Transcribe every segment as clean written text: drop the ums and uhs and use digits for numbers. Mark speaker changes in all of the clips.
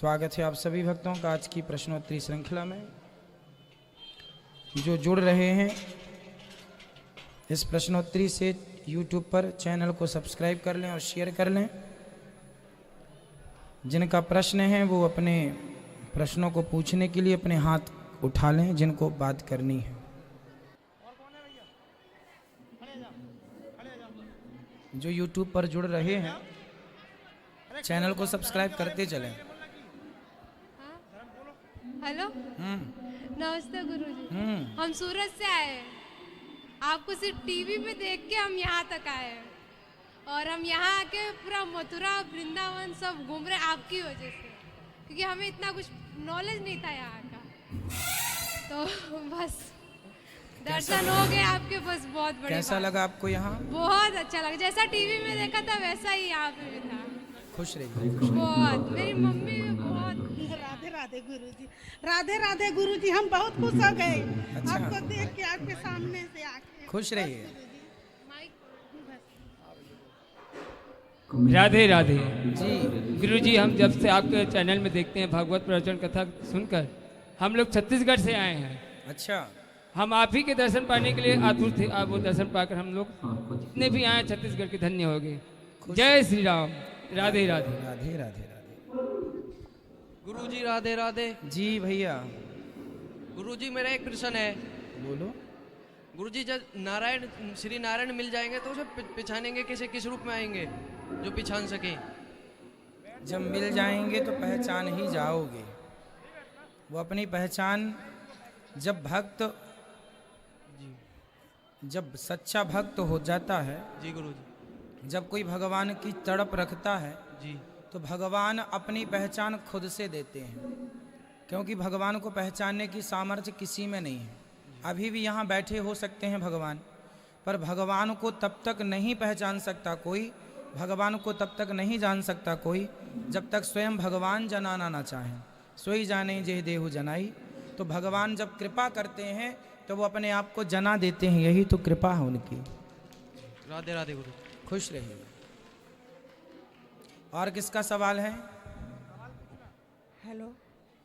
Speaker 1: स्वागत है आप सभी भक्तों का आज की प्रश्नोत्तरी श्रृंखला में। जो जुड़ रहे हैं इस प्रश्नोत्तरी से YouTube पर चैनल को सब्सक्राइब कर लें और शेयर कर लें। जिनका प्रश्न है वो अपने प्रश्नों को पूछने के लिए अपने हाथ उठा लें जिनको बात करनी है। जो YouTube पर जुड़ रहे हैं चैनल को सब्सक्राइब करते चलें।
Speaker 2: हेलो नमस्ते गुरुजी। हम सूरत से आए हैं। आपको सिर्फ टीवी पे देख के हम यहाँ तक आए हैं और हम यहाँ आके पूरा मथुरा वृंदावन सब घूम रहे आपकी वजह से, क्योंकि हमें इतना कुछ नॉलेज नहीं था यहाँ का। तो बस दर्शन हो गए आपके, बस बहुत बढ़िया।
Speaker 1: कैसा लगा आपको यहाँ?
Speaker 2: बहुत अच्छा लगा, जैसा टीवी में देखा था वैसा ही यहाँ पे भी था।
Speaker 1: खुश रहिए।
Speaker 2: बहुत, मेरी मम्मी भी बहुत।
Speaker 3: राधे राधे गुरुजी, राधे राधे गुरुजी, हम बहुत खुश हो गए
Speaker 1: अच्छा।
Speaker 3: आपको देख के, आपके सामने से आके।
Speaker 1: खुश रहिए।
Speaker 4: राधे राधे
Speaker 1: जी
Speaker 4: गुरुजी, हम जब से आपके चैनल में देखते हैं भागवत प्रवचन कथा सुनकर, हम लोग छत्तीसगढ़ से आए हैं।
Speaker 1: अच्छा,
Speaker 4: हम आप ही के दर्शन पाने के लिए आतुर थे। आप वो दर्शन पाकर हम लोग जितने भी आए छत्तीसगढ़ के धन्य हो गए। जय श्री राम। राधे राधे।
Speaker 1: राधे राधे राधे।
Speaker 5: गुरुजी राधे राधे।
Speaker 1: जी भैया
Speaker 5: गुरुजी मेरा एक प्रश्न है।
Speaker 1: बोलो।
Speaker 5: गुरुजी जब नारायण श्री नारायण मिल जाएंगे तो उसे पहचानेंगे कैसे, किस रूप में आएंगे जो पहचान सके?
Speaker 1: जब मिल जाएंगे तो पहचान ही जाओगे। वो अपनी पहचान जब सच्चा भक्त हो जाता है,
Speaker 5: जी गुरुजी।
Speaker 1: जब कोई भगवान की तड़प रखता है
Speaker 5: जी
Speaker 1: तो भगवान अपनी पहचान खुद से देते हैं, क्योंकि भगवान को पहचानने की सामर्थ्य किसी में नहीं है। अभी भी यहाँ बैठे हो सकते हैं भगवान, पर भगवान को तब तक नहीं पहचान सकता कोई, भगवान को तब तक नहीं जान सकता कोई जब तक स्वयं भगवान जनाना ना चाहें। सोई जाने जे देहु जनाई। तो भगवान जब कृपा करते हैं तो वो अपने आप को जना देते हैं, यही तो कृपा है उनकी।
Speaker 5: राधे राधे गुरु।
Speaker 1: खुश रहिए। और किसका सवाल है?
Speaker 3: हेलो,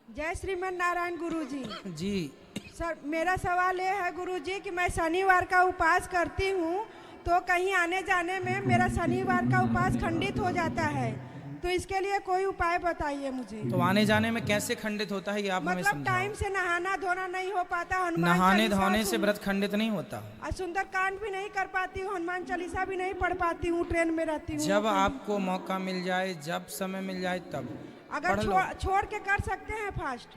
Speaker 3: जय श्रीमन नारायण गुरुजी।
Speaker 1: जी
Speaker 3: सर, मेरा सवाल ये है गुरुजी कि मैं शनिवार का उपवास करती हूँ, तो कहीं आने जाने में मेरा शनिवार का उपवास खंडित हो जाता है, तो इसके लिए कोई उपाय बताइए मुझे।
Speaker 1: तो आने जाने में कैसे खंडित होता है ये आप हमें
Speaker 3: मतलब
Speaker 1: समझाओ।
Speaker 3: टाइम से नहाना धोना नहीं हो पाता, हनुमान
Speaker 1: नहाने
Speaker 3: चालीसा
Speaker 1: धोने से व्रत खंडित नहीं होता।
Speaker 3: सुंदरकांड भी नहीं कर पाती हूँ, हनुमान चालीसा भी नहीं पढ़ पाती हूँ, ट्रेन में रहती हूँ।
Speaker 1: जब आपको मौका मिल जाए, जब समय मिल जाए तब
Speaker 3: अगर
Speaker 1: पढ़ लो।
Speaker 3: छोड़ के कर सकते हैं फास्ट?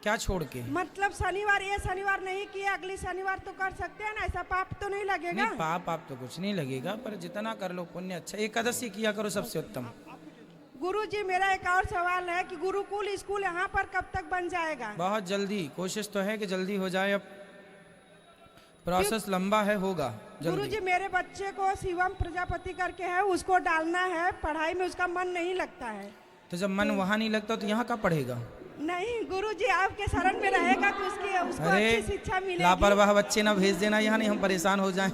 Speaker 1: क्या छोड़ के?
Speaker 3: मतलब शनिवार, ये शनिवार नहीं किया अगली शनिवार तो कर सकते हैं ना, ऐसा पाप तो नहीं लगेगा?
Speaker 1: नहीं, पाप आप तो कुछ नहीं लगेगा, पर जितना कर लो पुण्य अच्छा। एकादशी किया करो सबसे उत्तम।
Speaker 3: गुरुजी मेरा एक और सवाल है कि गुरुकुल स्कूल यहाँ पर कब तक बन जाएगा?
Speaker 1: बहुत जल्दी, कोशिश तो है कि जल्दी हो जाए। अब प्रोसेस लंबा है, होगा जल्दी।
Speaker 3: गुरुजी मेरे बच्चे को शिवम प्रजापति करके है, उसको डालना है, पढ़ाई में उसका मन नहीं लगता है।
Speaker 1: तो जब मन वहाँ नहीं लगता तो यहाँ कहाँ पढ़ेगा?
Speaker 3: नहीं गुरुजी, आपके शरण में रहेगा तो उसको अच्छी शिक्षा मिलेगी।
Speaker 1: लापरवाह बच्चे ना भेज देना यहाँ, नहीं हम परेशान हो जाएं।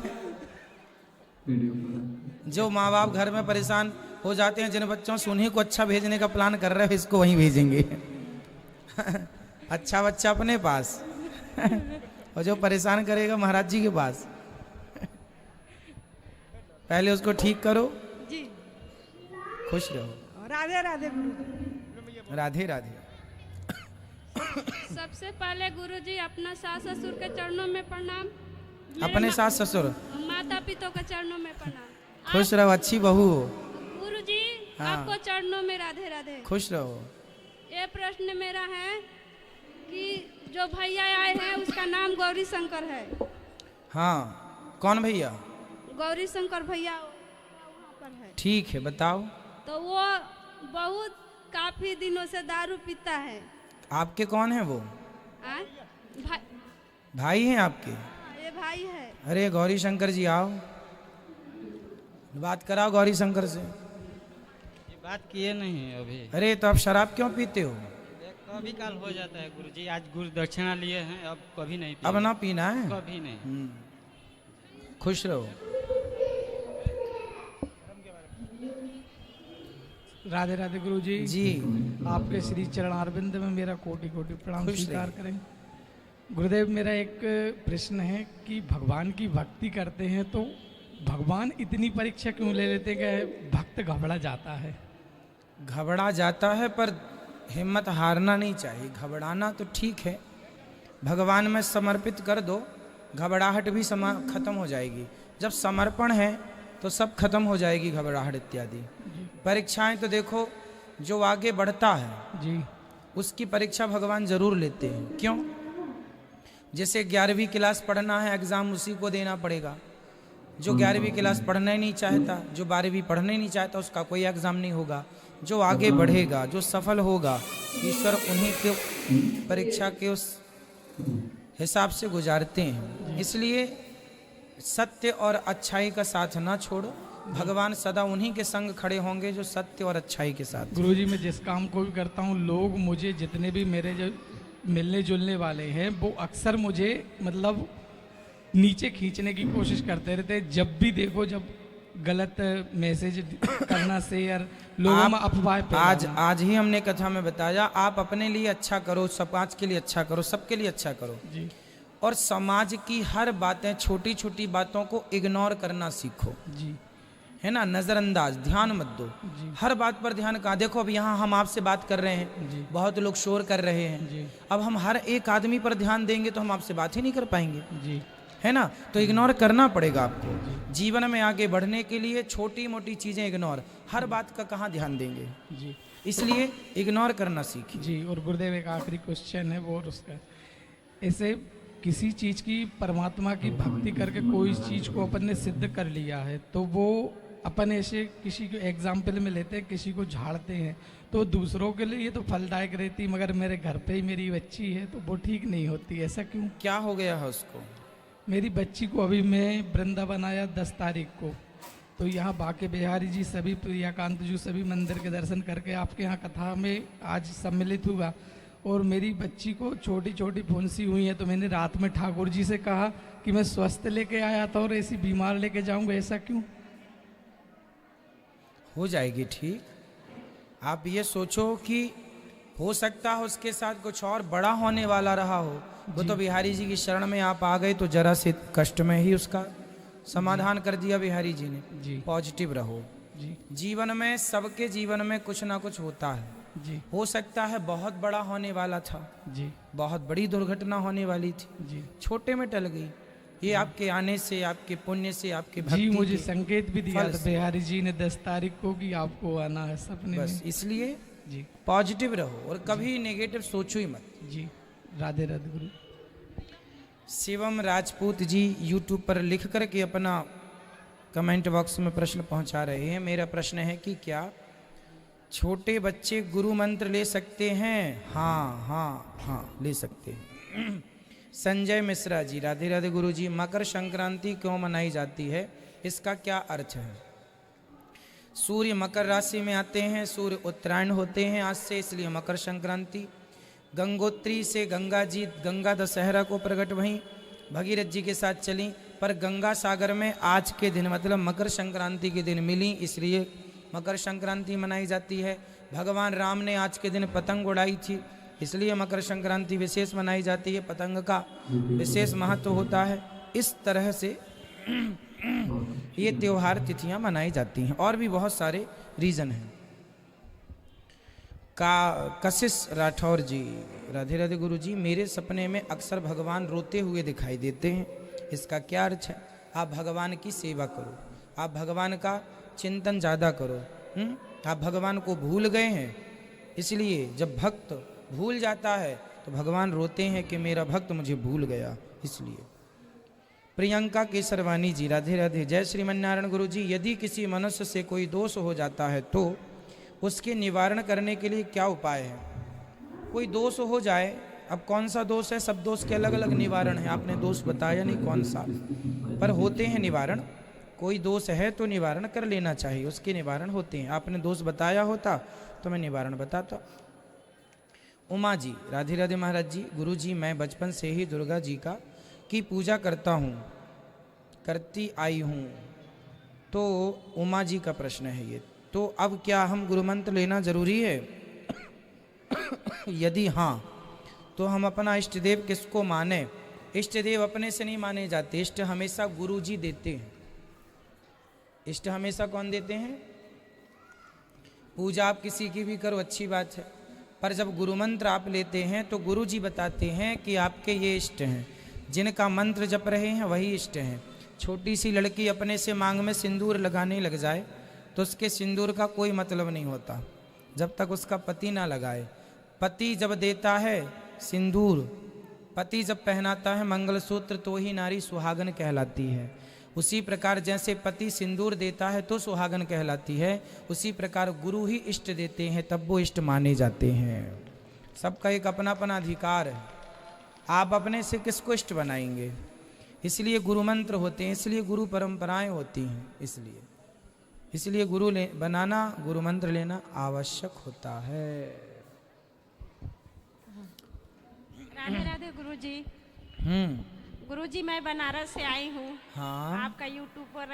Speaker 1: जो माँ बाप घर में परेशान हो जाते हैं, जिन बच्चों से उन्हीं को अच्छा भेजने का प्लान कर रहे हो, इसको वहीं भेजेंगे। अच्छा बच्चा अपने पास और जो परेशान करेगा महाराज जी के पास। पहले उसको ठीक करो।
Speaker 3: जी
Speaker 1: खुश रहो।
Speaker 3: राधे राधे गुरुजी।
Speaker 1: राधे राधे।
Speaker 6: सबसे पहले गुरुजी अपना सास ससुर के चरणों में प्रणाम।
Speaker 1: अपने सास ससुर
Speaker 6: माता पिता के चरणों में प्रणाम।
Speaker 1: खुश रहो, अच्छी बहू हो।
Speaker 6: गुरुजी
Speaker 1: हाँ।
Speaker 6: आपको चरणों में राधे राधे।
Speaker 1: खुश रहो।
Speaker 6: ये प्रश्न मेरा है कि जो भैया आए हैं उसका नाम गौरी शंकर है।
Speaker 1: हाँ, कौन भैया?
Speaker 6: गौरी शंकर भैया वहाँ पर है।
Speaker 1: ठीक है, बताओ।
Speaker 6: तो वो बहुत काफी दिनों से दारू पीता है।
Speaker 1: आपके कौन है वो? भाई हैं आपके?
Speaker 6: ये भाई है।
Speaker 1: अरे गौरी शंकर जी आओ, बात कराओ गौरी शंकर से।
Speaker 7: ये बात किए नहीं है अभी।
Speaker 1: अरे तो आप शराब क्यों पीते हो?
Speaker 7: कभी काल हो जाता है गुरुजी, आज गुरु दक्षिणा लिए हैं, अब कभी नहीं
Speaker 1: अब ना पीना है।
Speaker 7: कभी नहीं।
Speaker 1: खुश रहो।
Speaker 8: राधे राधे गुरु जी।
Speaker 1: जी
Speaker 8: आपके श्री चरणारविंद में मेरा कोटि कोटि प्रणाम
Speaker 1: खुश
Speaker 8: स्वीकार
Speaker 1: रहिए।
Speaker 8: करें। गुरुदेव, मेरा एक प्रश्न है कि भगवान की भक्ति करते हैं तो भगवान इतनी परीक्षा क्यों ले लेते कि भक्त घबरा जाता है?
Speaker 1: घबरा जाता है, पर हिम्मत हारना नहीं चाहिए। घबराना तो ठीक है, भगवान में समर्पित कर दो, घबराहट भी खत्म हो जाएगी। जब समर्पण है तो सब खत्म हो जाएगी, घबराहट इत्यादि। परीक्षाएं तो देखो, जो आगे बढ़ता है
Speaker 8: जी
Speaker 1: उसकी परीक्षा भगवान जरूर लेते हैं। क्यों? जैसे 11वीं क्लास पढ़ना है, एग्जाम उसी को देना पड़ेगा। जो 11वीं क्लास पढ़ना ही नहीं चाहता, जो 12वीं पढ़ना ही नहीं चाहता, उसका कोई एग्जाम नहीं होगा। जो आगे बढ़ेगा, जो सफल होगा, ईश्वर उन्हीं के परीक्षा के उस हिसाब से गुजारते हैं। इसलिए सत्य और अच्छाई का साथ ना छोड़ो, भगवान सदा उन्हीं के संग खड़े होंगे जो सत्य और अच्छाई के साथ।
Speaker 8: गुरुजी, मैं जिस काम को भी करता हूँ, लोग मुझे, जितने भी मेरे जो मिलने जुलने वाले हैं, वो अक्सर मुझे मतलब नीचे खींचने की कोशिश करते रहते हैं। जब भी देखो, जब गलत मैसेज करना, शेयर, लोगों में अफवाह फैलाना।
Speaker 1: आज ही हमने कथा में बताया, आप अपने लिए अच्छा करो, समाज के लिए अच्छा करो, सबके लिए अच्छा करो
Speaker 8: जी
Speaker 1: और समाज की हर बातें, छोटी छोटी बातों को इग्नोर करना सीखो।
Speaker 8: जी
Speaker 1: है ना, नजरअंदाज, ध्यान मत दो। हर बात पर ध्यान कहाँ। देखो अब यहाँ हम आपसे बात कर रहे हैं, बहुत लोग शोर कर रहे हैं। अब हम हर एक आदमी पर ध्यान देंगे तो हम आपसे बात ही नहीं कर पाएंगे,
Speaker 8: जी
Speaker 1: है ना। तो इग्नोर करना पड़ेगा आपको। जीवन में आगे बढ़ने के लिए छोटी मोटी चीजें इग्नोर, हर बात का कहाँ ध्यान देंगे,
Speaker 8: जी
Speaker 1: इसलिए इग्नोर करना सीखिए।
Speaker 8: जी। और गुरुदेव, एक आखिरी क्वेश्चन है वो, और उसका ऐसे किसी चीज की, परमात्मा की भक्ति करके कोई चीज को अपन ने सिद्ध कर लिया है, तो वो अपन ऐसे किसी को एग्जाम्पल में लेते हैं, किसी को झाड़ते हैं, तो दूसरों के लिए ये तो फलदायक रहती, मगर मेरे घर पे ही मेरी बच्ची है तो वो ठीक नहीं होती, ऐसा क्यों?
Speaker 1: क्या हो गया है उसको?
Speaker 8: मेरी बच्ची को अभी मैं वृंदावन आया 10 तारीख को, तो यहाँ बाके बिहारी जी, सभी प्रियाकांत जी, सभी मंदिर के दर्शन करके आपके यहाँ कथा में आज सम्मिलित हुआ, और मेरी बच्ची को छोटी छोटी फुंसी हुई है। तो मैंने रात में ठाकुर जी से कहा कि मैं स्वस्थ लेके आया था और ऐसी बीमार लेके जाऊंगा, ऐसा क्यों?
Speaker 1: हो जाएगी ठीक। आप ये सोचो कि हो सकता है उसके साथ कुछ और बड़ा होने वाला रहा हो। वो तो बिहारी जी की शरण में आप आ गए तो जरा से कष्ट में ही उसका समाधान कर दिया बिहारी जी ने।
Speaker 8: जी
Speaker 1: पॉजिटिव रहो।
Speaker 8: जी
Speaker 1: जीवन में, सबके जीवन में कुछ ना कुछ होता है।
Speaker 8: जी
Speaker 1: हो सकता है बहुत बड़ा होने वाला था,
Speaker 8: जी
Speaker 1: बहुत बड़ी दुर्घटना होने वाली थी,
Speaker 8: जी
Speaker 1: छोटे में टल गई। ये आपके आने से, आपके पुण्य से, आपके
Speaker 8: जी
Speaker 1: भक्ति
Speaker 8: मुझे
Speaker 1: के
Speaker 8: संकेत भी दिया
Speaker 1: फल
Speaker 8: था
Speaker 1: से।
Speaker 8: बिहारी जी ने 10 तारीख को कि आपको आना है सपने
Speaker 1: बस
Speaker 8: में।
Speaker 1: इसलिए
Speaker 8: जी
Speaker 1: पॉजिटिव रहो और कभी नेगेटिव सोचो ही मत।
Speaker 8: जी। राधे राधे गुरु।
Speaker 1: शिवम राजपूत जी यूट्यूब पर लिख कर के अपना कमेंट बॉक्स में प्रश्न पहुंचा रहे हैं। मेरा प्रश्न है कि क्या छोटे बच्चे गुरु मंत्र ले सकते हैं? हाँ हाँ हाँ, ले सकते हैं। संजय मिश्रा जी, राधे राधे गुरु जी। मकर संक्रांति क्यों मनाई जाती है, इसका क्या अर्थ है? सूर्य मकर राशि में आते हैं, सूर्य उत्तरायण होते हैं आज से, इसलिए मकर संक्रांति। गंगोत्री से गंगा जी, गंगा दशहरा को प्रकट वहीं भगीरथ जी के साथ चली, पर गंगा सागर में आज के दिन मतलब मकर संक्रांति के दिन मिली, इसलिए मकर संक्रांति मनाई जाती है। भगवान राम ने आज के दिन पतंग उड़ाई थी, इसलिए मकर संक्रांति विशेष मनाई जाती है। पतंग का विशेष महत्व होता है। इस तरह से ये त्योहार तिथियां मनाई जाती हैं, और भी बहुत सारे रीजन हैं। कशिश राठौर जी, राधे राधे गुरु जी। मेरे सपने में अक्सर भगवान रोते हुए दिखाई देते हैं, इसका क्या अर्थ है? आप भगवान की सेवा करो, आप भगवान का चिंतन ज़्यादा करो। आप भगवान को भूल गए हैं, इसलिए जब भक्त भूल जाता है तो भगवान रोते हैं कि मेरा भक्त मुझे भूल गया, इसलिए। प्रियंका केसरवानी जी, राधे राधे। जय श्रीमन्नारायण गुरु जी। यदि किसी मनुष्य से कोई दोष हो जाता है तो उसके निवारण करने के लिए क्या उपाय है? कोई दोष हो जाए, अब कौन सा दोष है, सब दोष के अलग अलग निवारण है। आपने दोष बताया नहीं कौन सा, पर होते हैं निवारण। कोई दोष है तो निवारण कर लेना चाहिए, उसके निवारण होते हैं। आपने दोष बताया होता तो मैं निवारण बताता। उमा जी, राधे राधे महाराज जी। गुरु जी, मैं बचपन से ही दुर्गा जी की पूजा करता हूँ, करती आई हूँ। तो उमा जी का प्रश्न है ये, तो अब क्या हम गुरु मंत्र लेना जरूरी है? यदि हाँ, तो हम अपना इष्ट देव किसको माने? इष्ट देव अपने से नहीं माने जाते, इष्ट हमेशा गुरु जी देते हैं। इष्ट हमेशा कौन देते हैं? पूजा आप किसी की भी करो, अच्छी बात है, पर जब गुरु मंत्र आप लेते हैं तो गुरु जी बताते हैं कि आपके ये इष्ट हैं, जिनका मंत्र जप रहे हैं वही इष्ट हैं। छोटी सी लड़की अपने से मांग में सिंदूर लगाने लग जाए तो उसके सिंदूर का कोई मतलब नहीं होता जब तक उसका पति ना लगाए। पति जब देता है सिंदूर, पति जब पहनाता है मंगलसूत्र, तो ही नारी सुहागन कहलाती है। उसी प्रकार जैसे पति सिंदूर देता है तो सुहागन कहलाती है, उसी प्रकार गुरु ही इष्ट देते हैं तब वो इष्ट माने जाते हैं। सबका एक अपना अपना अधिकार है, आप अपने से किसको इष्ट बनाएंगे? इसलिए गुरु मंत्र होते हैं, इसलिए गुरु परंपराएं होती हैं, इसलिए गुरु बनाना, गुरु मंत्र लेना आवश्यक होता है।
Speaker 9: राधे राधे गुरु जी। गुरु जी, मैं बनारस से आई हूँ।
Speaker 1: हाँ।
Speaker 9: आपका यूट्यूब पर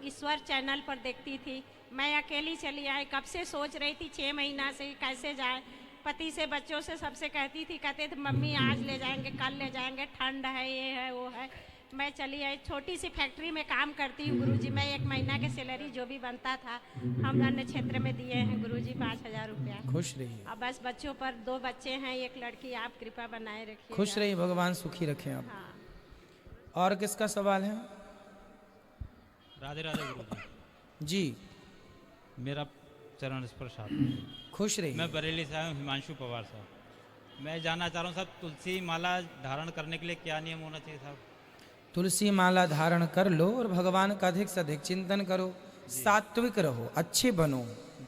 Speaker 9: ईश्वर चैनल पर देखती थी। मैं अकेली चली आई, कब से सोच रही थी 6 महीना से कैसे जाए। पति से, बच्चों से, सबसे कहती थी, कहते थे मम्मी आज ले जाएंगे, कल ले जाएंगे, ठंड है, ये है, वो है। मैं चली आई। छोटी सी फैक्ट्री में काम करती हूँ गुरुजी। मैं 1 महीना के सैलरी जो भी बनता था हम अन्य क्षेत्र में दिए हैं गुरुजी 5000 रुपया।
Speaker 1: खुश रहिए।
Speaker 9: अब बस बच्चों पर 2 बच्चे हैं, 1 लड़की। आप कृपा बनाए रखिए।
Speaker 1: खुश रहिए, भगवान सुखी रखें आप।
Speaker 9: हाँ।
Speaker 1: और किसका सवाल है?
Speaker 7: राधे राधे गुरुजी।
Speaker 1: जी,
Speaker 7: मेरा चरण स्पर्श आता।
Speaker 1: खुश रहिए।
Speaker 7: मैं बरेली से आया हूँ, हिमांशु पवार साहब। मैं जानना चाह रहा हूँ साहब, तुलसी माला धारण करने के लिए क्या नियम होना चाहिए साहब?
Speaker 1: तुलसी माला धारण कर लो और भगवान का अधिक से अधिक चिंतन करो, सात्विक रहो, अच्छे बनो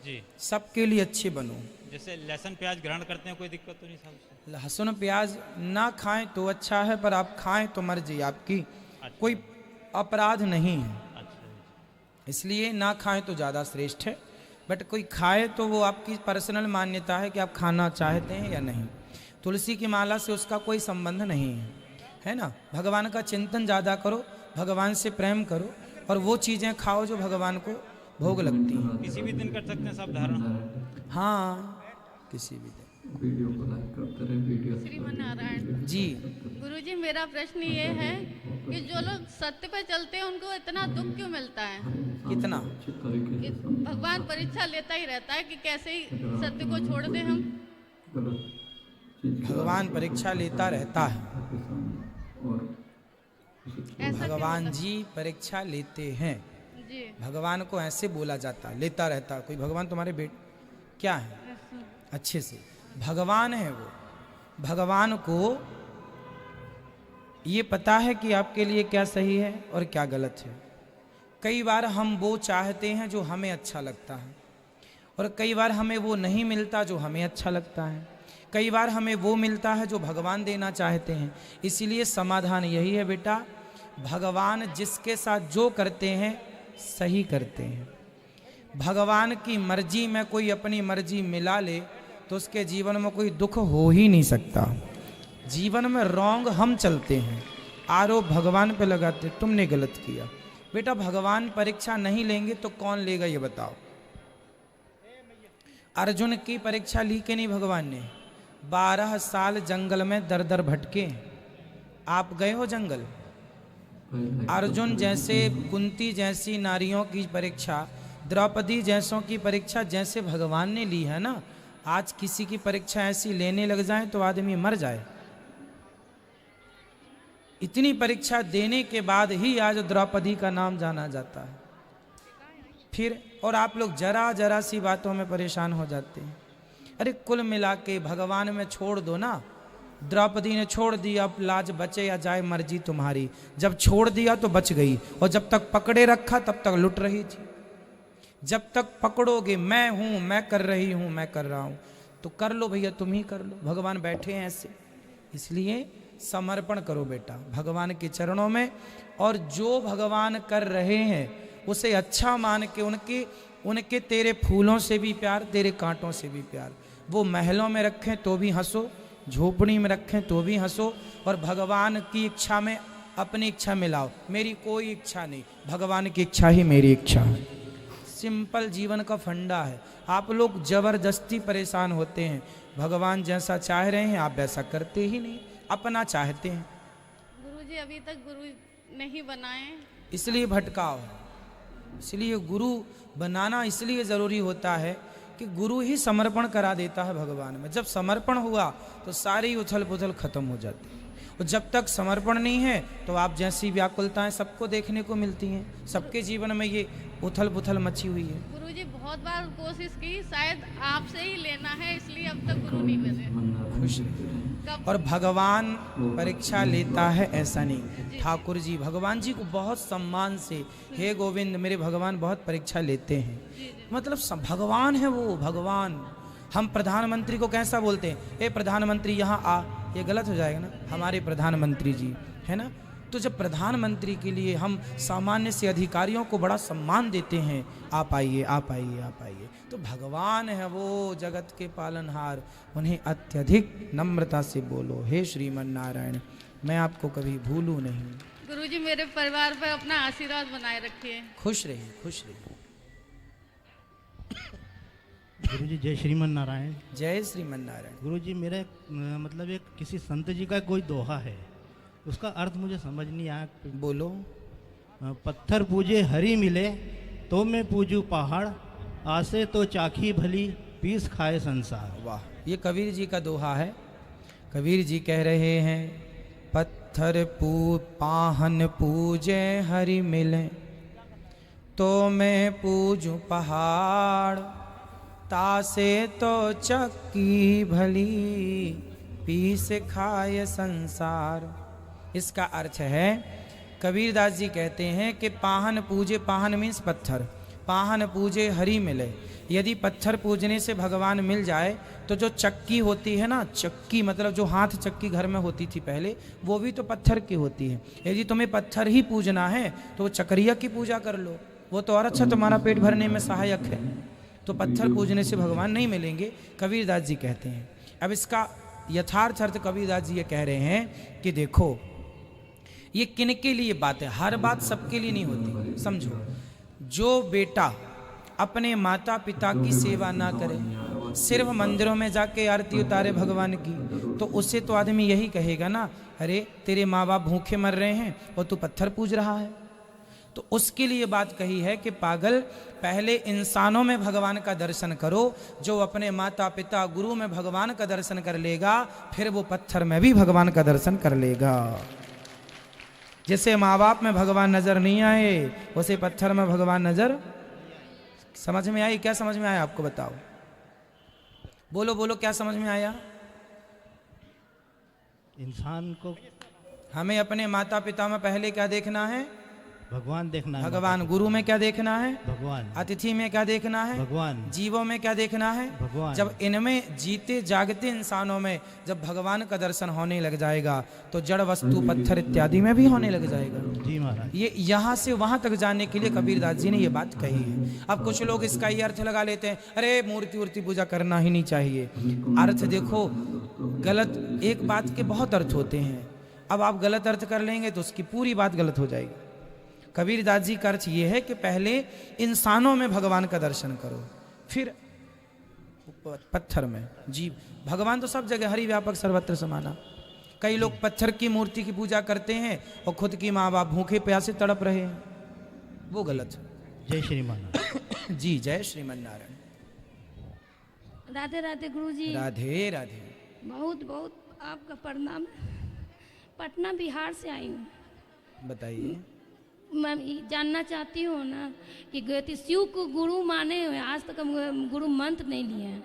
Speaker 7: जी,
Speaker 1: सबके लिए अच्छे बनो।
Speaker 7: जैसे लहसुन प्याज ग्रहण करते हैं, कोई दिक्कत तो नहीं साहब?
Speaker 1: लहसुन प्याज ना खाएं तो अच्छा है, पर आप खाएं तो मर्जी आपकी, कोई अपराध नहीं है। इसलिए ना खाएं तो ज़्यादा श्रेष्ठ है, बट कोई खाए तो वो आपकी पर्सनल मान्यता है कि आप खाना चाहते हैं या नहीं। तुलसी की माला से उसका कोई संबंध नहीं है ना। भगवान का चिंतन ज़्यादा करो, भगवान से प्रेम करो और वो चीज़ें खाओ जो भगवान को भोग लगती हैं।
Speaker 7: किसी भी दिन कर सकते हैं सब धारण?
Speaker 1: हाँ, किसी भी दिन।
Speaker 10: वीडियो को लाइक करते रहे, वीडियो
Speaker 11: श्रीमान नारायण
Speaker 1: जी।
Speaker 11: गुरुजी, मेरा प्रश्न ये है कि जो लोग सत्य पे चलते हैं उनको इतना दुख क्यों मिलता है?
Speaker 1: कितना?
Speaker 11: कि भगवान परीक्षा लेता ही रहता है कि कैसे ही सत्य को छोड़ दें हम।
Speaker 1: भगवान परीक्षा लेता रहता है, भगवान जी परीक्षा लेते हैं।
Speaker 11: जी।
Speaker 1: भगवान को ऐसे बोला जाता है, लेता रहता है। कोई भगवान तुम्हारे क्या है? अच्छे से भगवान है वो। भगवान को ये पता है कि आपके लिए क्या सही है और क्या गलत है। कई बार हम वो चाहते हैं जो हमें अच्छा लगता है, और कई बार हमें वो नहीं मिलता जो हमें अच्छा लगता है। कई बार हमें वो मिलता है जो भगवान देना चाहते हैं। इसीलिए समाधान यही है बेटा, भगवान जिसके साथ जो करते हैं सही करते हैं। भगवान की मर्जी में कोई अपनी मर्जी मिला ले तो उसके जीवन में कोई दुख हो ही नहीं सकता। जीवन में रॉन्ग हम चलते हैं, आरोप भगवान पे लगाते, तुमने गलत किया। बेटा भगवान परीक्षा नहीं लेंगे तो कौन लेगा ये बताओ? अर्जुन की परीक्षा ली के नहीं भगवान ने? 12 साल जंगल में दर दर भटके। आप गए हो जंगल? अर्जुन जैसे, कुंती जैसी नारियों की परीक्षा, द्रौपदी जैसों की परीक्षा जैसे भगवान ने ली है ना, आज किसी की परीक्षा ऐसी लेने लग जाए तो आदमी मर जाए। इतनी परीक्षा देने के बाद ही आज द्रौपदी का नाम जाना जाता है। फिर और आप लोग जरा जरा सी बातों में परेशान हो जाते हैं। अरे कुल मिला के भगवान में छोड़ दो ना। द्रौपदी ने छोड़ दिया, अब लाज बचे या जाए मर्जी तुम्हारी। जब छोड़ दिया तो बच गई, और जब तक पकड़े रखा तब तक लुट रही थी। जब तक पकड़ोगे मैं हूं, मैं कर रही हूं, मैं कर रहा हूं, तो कर लो भैया, तुम ही कर लो। भगवान बैठे हैं ऐसे। इसलिए समर्पण करो बेटा भगवान के चरणों में, और जो भगवान कर रहे हैं उसे अच्छा मान के उनके तेरे फूलों से भी प्यार, तेरे कांटों से भी प्यार। वो महलों में रखें तो भी हंसो, झोपड़ी में रखें तो भी हंसो, और भगवान की इच्छा में अपनी इच्छा मिलाओ। मेरी कोई इच्छा नहीं, भगवान की इच्छा ही मेरी इच्छा है। सिंपल जीवन का फंडा है। आप लोग जबरदस्ती परेशान होते हैं। भगवान जैसा चाह रहे हैं आप वैसा करते ही नहीं, अपना चाहते हैं,
Speaker 11: गुरुजी अभी तक गुरु नहीं बनाए।
Speaker 1: इसलिए भटकाव। इसलिए गुरु बनाना इसलिए ज़रूरी होता है कि गुरु ही समर्पण करा देता है भगवान में। जब समर्पण हुआ तो सारी उथल पुथल खत्म हो जाती है, और जब तक समर्पण नहीं है तो आप जैसी व्याकुलताएं सबको देखने को मिलती हैं। सबके जीवन में ये उथल पुथल मची हुई है।
Speaker 11: गुरुजी बहुत बार कोशिश की, शायद आपसे ही लेना है, इसलिए अब तक गुरु नहीं बने।
Speaker 1: खुश रहिए। और भगवान परीक्षा लेता है ऐसा नहीं। ठाकुर जी भगवान जी को बहुत सम्मान से, हे गोविंद मेरे भगवान बहुत परीक्षा लेते हैं। मतलब भगवान है वो, भगवान। हम प्रधानमंत्री को कैसा बोलते हैं, ए प्रधानमंत्री यहाँ आ, ये गलत हो जाएगा ना, हमारे प्रधानमंत्री जी है ना। तो जब प्रधानमंत्री के लिए हम सामान्य से अधिकारियों को बड़ा सम्मान देते हैं, आप आइए आप आइए आप आइए, तो भगवान है वो जगत के पालनहार, उन्हें अत्यधिक नम्रता से बोलो, हे श्रीमन नारायण मैं आपको कभी भूलूं नहीं।
Speaker 11: गुरुजी मेरे परिवार पर अपना आशीर्वाद बनाए रखिए।
Speaker 1: खुश रहिए खुश रहिए।
Speaker 12: गुरुजी जय श्रीमन नारायण।
Speaker 1: जय श्रीमन नारायण।
Speaker 12: गुरुजी मेरा मतलब एक किसी संत जी का कोई दोहा है, उसका अर्थ मुझे समझ नहीं आया।
Speaker 1: बोलो।
Speaker 12: पत्थर पूजे हरी मिले तो मैं पूजू पहाड़, आसे तो चाखी भली पीस खाए संसार।
Speaker 1: वाह, ये कबीर जी का दोहा है। कबीर जी कह रहे हैं पत्थर पाहन पूजे हरि मिले तो मैं पूजू पहाड़, तासे तो चक्की भली पीस खाए संसार। इसका अर्थ है, कबीरदास जी कहते हैं कि पाहन पूजे, पाहन मीन्स पत्थर, पाहन पूजे हरि मिले। यदि पत्थर पूजने से भगवान मिल जाए तो जो चक्की होती है ना, चक्की मतलब जो हाथ चक्की घर में होती थी पहले, वो भी तो पत्थर की होती है। यदि तुम्हें पत्थर ही पूजना है तो वो चक्रिया की पूजा कर लो, वो तो और अच्छा तुम्हारा पेट भरने में सहायक है। तो पत्थर पूजने से भगवान नहीं मिलेंगे, कबीरदास जी कहते हैं। अब इसका यथार्थ अर्थ कबीरदास जी ये कह रहे हैं कि देखो ये किन के लिए बात है, हर बात सबके लिए नहीं होती। समझो, जो बेटा अपने माता पिता की सेवा ना करे, सिर्फ मंदिरों में जाके आरती उतारे भगवान की, तो उससे तो आदमी यही कहेगा ना, अरे तेरे माँ बाप भूखे मर रहे हैं और तू पत्थर पूज रहा है। तो उसके लिए बात कही है कि पागल, पहले इंसानों में भगवान का दर्शन करो। जो अपने माता पिता गुरु में भगवान का दर्शन कर लेगा, फिर वो पत्थर में भी भगवान का दर्शन कर लेगा। जैसे माँ बाप में भगवान नजर नहीं आए, वैसे पत्थर में भगवान नजर। समझ में आई? क्या समझ में आया आपको बताओ? बोलो बोलो, क्या समझ में आया?
Speaker 12: इंसान को
Speaker 1: हमें अपने माता पिता में पहले क्या देखना है?
Speaker 12: भगवान देखना है।
Speaker 1: भगवान। गुरु में क्या देखना है?
Speaker 12: भगवान।
Speaker 1: अतिथि में क्या देखना है?
Speaker 12: भगवान।
Speaker 1: जीवों में क्या देखना है?
Speaker 12: भगवान।
Speaker 1: जब इनमें जीते जागते इंसानों में जब भगवान का दर्शन होने लग जाएगा तो जड़ वस्तु पत्थर इत्यादि में भी होने लग जाएगा।
Speaker 12: जी महाराज।
Speaker 1: ये यहाँ से वहां तक जाने के लिए कबीरदास जी ने ये बात कही है। अब कुछ लोग इसका ये अर्थ लगा लेते हैं, अरे मूर्ति वूर्ति पूजा करना ही नहीं चाहिए। अर्थ देखो, गलत एक बात के बहुत अर्थ होते हैं। अब आप गलत अर्थ कर लेंगे तो उसकी पूरी बात गलत हो जाएगी। कबीरदास जी का अर्थ ये है कि पहले इंसानों में भगवान का दर्शन करो, फिर पत्थर में। जी, भगवान तो सब जगह, हरि व्यापक सर्वत्र समाना। कई लोग पत्थर की मूर्ति की पूजा करते हैं और खुद की माँ बाप भूखे प्यासे तड़प रहे हैं, वो गलत।
Speaker 12: जय श्रीमान।
Speaker 1: जी जय श्रीमन नारायण।
Speaker 6: राधे राधे गुरुजी।
Speaker 1: राधे राधे।
Speaker 6: बहुत बहुत आपका प्रणाम। पटना बिहार से आई हूँ।
Speaker 1: बताइए।
Speaker 6: मैं जानना चाहती हूँ ना कि गति शिव को गुरु माने हुए, आज तक हम गुरु मंत्र नहीं लिए हैं।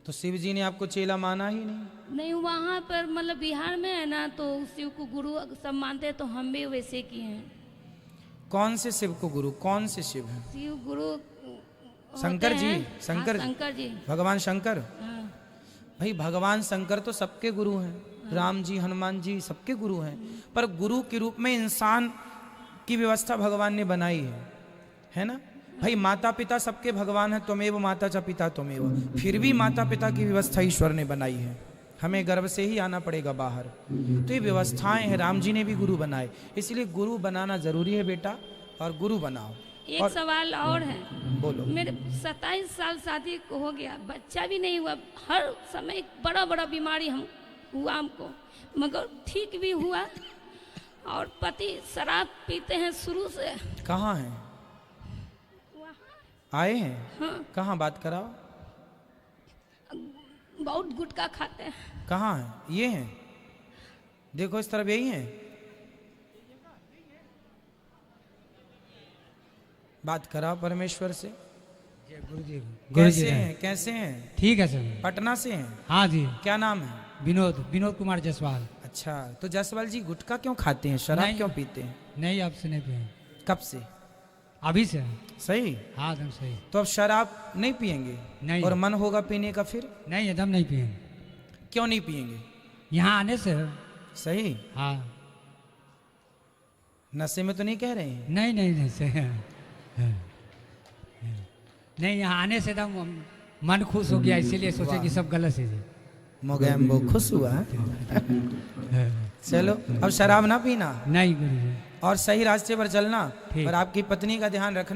Speaker 1: तो शिव जी ने आपको चेला माना ही नहीं?
Speaker 6: नहीं, वहाँ पर मतलब बिहार में है ना, तो शिव को गुरु सब मानते हैं, तो हम भी वैसे किए हैं।
Speaker 1: कौन से शिव को गुरु? कौन से शिव हैं?
Speaker 6: शिव गुरु
Speaker 1: शंकर जी। शंकर।
Speaker 6: शंकर जी,
Speaker 1: भगवान शंकर।
Speaker 6: हाँ।
Speaker 1: भाई भगवान शंकर तो सबके गुरु हैं, राम जी हनुमान जी सबके गुरु हैं, पर गुरु के रूप में इंसान की व्यवस्था भगवान ने बनाई है ना। भाई माता पिता सबके भगवान है, त्वमेव माता च पिता त्वमेव, फिर भी माता पिता की व्यवस्था ईश्वर ने बनाई है। हमें गर्भ से ही आना पड़ेगा बाहर, तो ये व्यवस्थाएं हैं। राम जी ने भी गुरु बनाए, इसलिए गुरु बनाना जरूरी है बेटा, और गुरु बनाओ।
Speaker 6: एक
Speaker 1: और-
Speaker 6: सवाल और है।
Speaker 1: बोलो।
Speaker 6: मेरे 27 साल शादी को हो गया, बच्चा भी नहीं हुआ, हर समय बड़ा बड़ा बीमारी हुआ हमको, मगर ठीक भी हुआ। और पति शराब पीते हैं शुरू से।
Speaker 1: कहाँ हैं? आए हैं?
Speaker 6: हाँ।
Speaker 1: कहाँ? बात कराओ।
Speaker 6: बहुत गुटखा खाते हैं।
Speaker 1: कहाँ हैं? ये हैं? देखो इस तरफ, यही हैं। बात कराओ परमेश्वर से।
Speaker 13: गुरु जी
Speaker 1: कैसे हैं? कैसे हैं?
Speaker 13: ठीक है सर।
Speaker 1: पटना से हैं?
Speaker 13: हाँ जी।
Speaker 1: क्या नाम है?
Speaker 13: विनोद कुमार जायसवाल।
Speaker 1: अच्छा, तो जायसवाल जी गुटखा क्यों खाते हैं, शराब
Speaker 13: नहीं।
Speaker 1: क्यों पीते हैं?
Speaker 13: नहीं, अब से नहीं पिए।
Speaker 1: कब से?
Speaker 13: अभी से।
Speaker 1: सही?
Speaker 13: हाँ एकदम सही।
Speaker 1: तो अब शराब नहीं पिएंगे?
Speaker 13: नहीं।
Speaker 1: और मन होगा पीने का फिर?
Speaker 13: नहीं, एकदम नहीं पिए।
Speaker 1: क्यों नहीं पिएंगे?
Speaker 13: यहाँ आने से।
Speaker 1: सही?
Speaker 13: हाँ।
Speaker 1: नशे में तो नहीं कह रहे हैं?
Speaker 13: नहीं सही। नहीं, यहाँ आने से एकदम मन खुश हो गया, इसीलिए सोचे कि सब गलत है।
Speaker 1: मोगैम्बो खुश हुआ है? चलो, अब शराब ना पीना।
Speaker 13: नहीं गुरु जी।
Speaker 1: और सही रास्ते पर चलना, और आपकी पत्नी का ध्यान रखना।